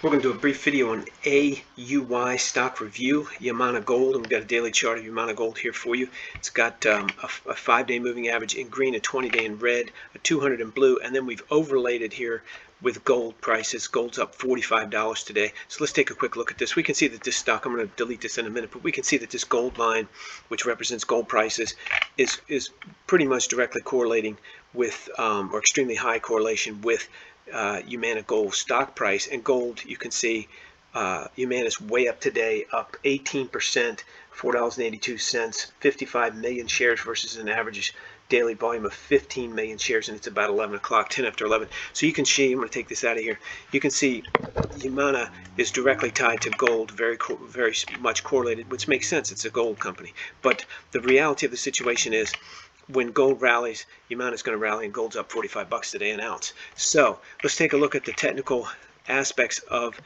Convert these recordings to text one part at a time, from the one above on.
We're going to do a brief video on AUY stock review, Yamana Gold, and we've got a daily chart of Yamana Gold here for you. It's got a 5-day moving average in green, a 20-day in red, a 200 in blue, and then we've overlaid it here with gold prices. Gold's up $45 today. So let's take a quick look at this. We can see that this stock, I'm going to delete this in a minute, but we can see that this gold line, which represents gold prices, is pretty much directly correlating with, or extremely high correlation with Yamana Gold stock price. And gold, you can see Yamana is way up today, up 18%, $4.82, 55 million shares versus an average daily volume of 15 million shares, and it's about 11 o'clock, 10 after 11. So you can see, I'm going to take this out of here, you can see Yamana is directly tied to gold, very much correlated, which makes sense. It's a gold company. But the reality of the situation is, when gold rallies, Yamana is going to rally, and gold's up 45 bucks today an ounce. So let's take a look at the technical aspects of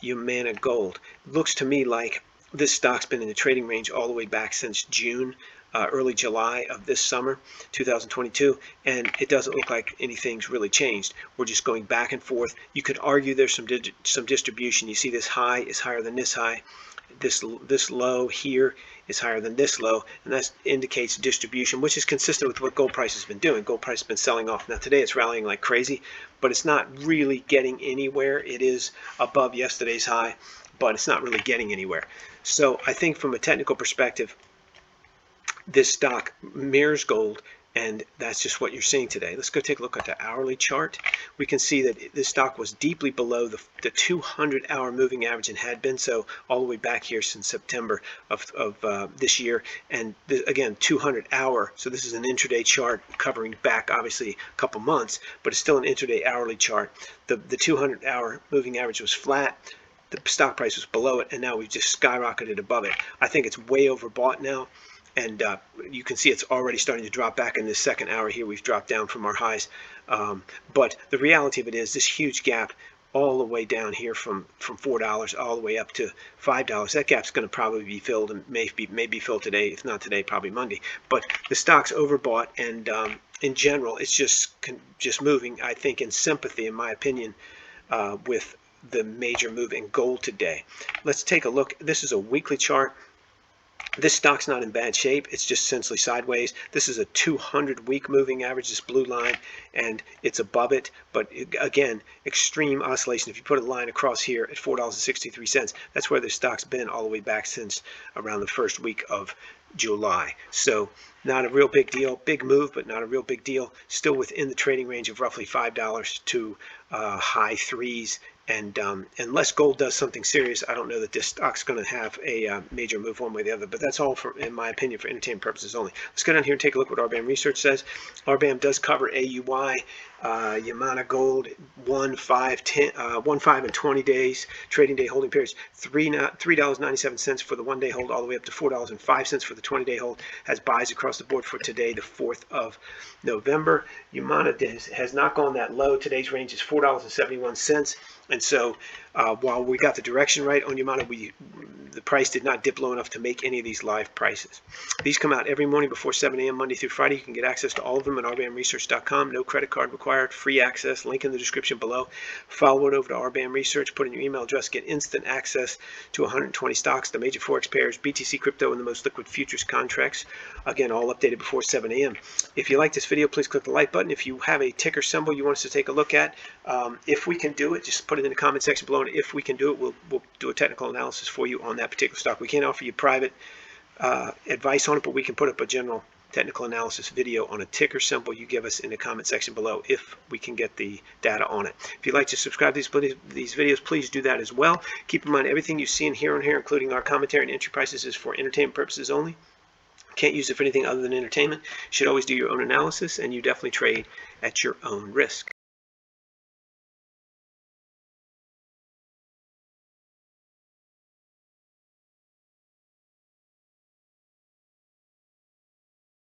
Yamana Gold. It looks to me like this stock's been in the trading range all the way back since June, early July of this summer, 2022, and it doesn't look like anything's really changed. We're just going back and forth. You could argue there's some distribution. You see this high is higher than this high. This low here is higher than this low, and that indicates distribution, which is consistent with what gold price has been doing. Gold price has been selling off. Now today it's rallying like crazy, but it's not really getting anywhere. It is above yesterday's high, but it's not really getting anywhere. So I think from a technical perspective, this stock mirrors gold, and that's just what you're seeing today. Let's go take a look at the hourly chart. We can see that this stock was deeply below the 200-hour moving average, and had been so all the way back here since September of this year. And again, 200-hour, so this is an intraday chart covering back obviously a couple months, but it's still an intraday hourly chart. The 200-hour moving average was flat. The stock price was below it, and now we've just skyrocketed above it. I think it's way overbought now. And you can see it's already starting to drop back in this second hour here. We've dropped down from our highs. But the reality of it is this huge gap all the way down here from $4 all the way up to $5. That gap's going to probably be filled, and may be filled today. If not today, probably Monday. But the stock's overbought, and in general, it's just moving, I think, in sympathy, in my opinion, with the major move in gold today. Let's take a look. This is a weekly chart. This stock's not in bad shape. It's just essentially sideways. This is a 200-week moving average, this blue line, and it's above it. But again, extreme oscillation. If you put a line across here at $4.63, that's where the stock's been all the way back since around the first week of July. So not a real big deal. Big move, but not a real big deal. Still within the trading range of roughly $5 to high threes. And unless gold does something serious, I don't know that this stock's going to have a major move one way or the other. But that's all, in my opinion, for entertainment purposes only. Let's go down here and take a look at what RBAM research says. RBAM does cover AUY, Yamana Gold, 1, 5, and 20 days, trading day holding periods, $3.97 for the 1-day hold, all the way up to $4.05 for the 20-day hold. Has buys across the board for today, the 4th of November. Yamana has not gone that low. Today's range is $4.71. And so while we got the direction right on Yamana, the price did not dip low enough to make any of these live prices. These come out every morning before 7 a.m. Monday through Friday. You can get access to all of them at rbamresearch.com. No credit card required. Free access. Link in the description below. Follow it over to RBAM Research. Put in your email address. Get instant access to 120 stocks, the major forex pairs, BTC crypto, and the most liquid futures contracts. Again, all updated before 7 a.m. If you like this video, please click the like button. If you have a ticker symbol you want us to take a look at, if we can do it, just put it in the comment section below. And if we can do it, we'll do a technical analysis for you on that particular stock. We can't offer you private advice on it, but we can put up a general technical analysis video on a ticker symbol you give us in the comment section below if we can get the data on it. If you'd like to subscribe to these videos, please do that as well. Keep in mind, everything you see and hear on here, including our commentary and entry prices, is for entertainment purposes only. Can't use it for anything other than entertainment. You should always do your own analysis, and you definitely trade at your own risk.